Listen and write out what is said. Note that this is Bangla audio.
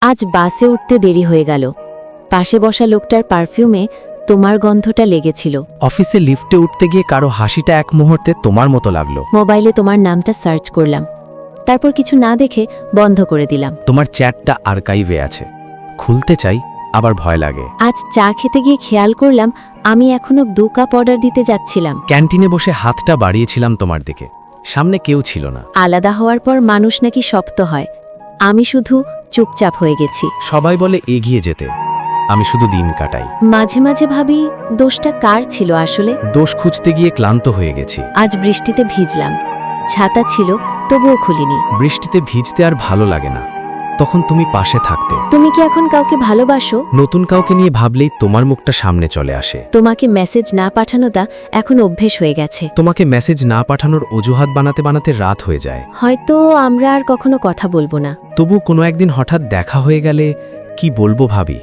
আজ বাসে উঠতে দেরি হয়ে গেল। পাশে বসা লোকটার পারফিউমে তোমার গন্ধটা লেগেছিল। অফিসে লিফটে উঠতে গিয়ে কারো হাসিটা এক মুহূর্তে তোমার মতো লাগলো। মোবাইলে তোমার নামটা সার্চ করলাম, তারপর কিছু না দেখে বন্ধ করে দিলাম। তোমার চ্যাটটা আর্কাইভে আছে, খুলতে চাই আবার ভয় লাগে। আজ চা খেতে গিয়ে খেয়াল করলাম আমি এখনো 2 কাপ অর্ডার দিতে যাচ্ছিলাম। ক্যান্টিনে বসে হাতটা বাড়িয়েছিলাম তোমার দিকে, সামনে কেউ ছিল না। আলাদা হওয়ার পর মানুষ নাকি শক্ত হয়, আমি শুধু চুপচাপ হয়ে গেছি। সবাই বলে এগিয়ে যেতে, আমি শুধু দিন কাটাই। মাঝে মাঝে ভাবি দোষটা কার ছিল আসলে। দোষ খুঁজতে গিয়ে ক্লান্ত হয়ে গেছি। আজ বৃষ্টিতে ভিজলাম, ছাতা ছিল তবুও খুলিনি। বৃষ্টিতে ভিজতে আর ভালো লাগে না, তখন তুমি পাশে থাকতে। তুমি কি এখন কাউকে ভালোবাসো? নতুন কাউকে নিয়ে ভাবলেই তোমার মুখটা সামনে চলে আসে। তোমাকে মেসেজ না পাঠানোটা এখন অভ্যেস হয়ে গেছে। তোমাকে মেসেজ না পাঠানোর অজুহাত বানাতে বানাতে রাত হয়ে যায়। হয়তো আমরা আর কখনো কথা বলবো না। তবু কোনো একদিন হঠাৎ দেখা হয়ে গেলে কি বলবো ভাবি।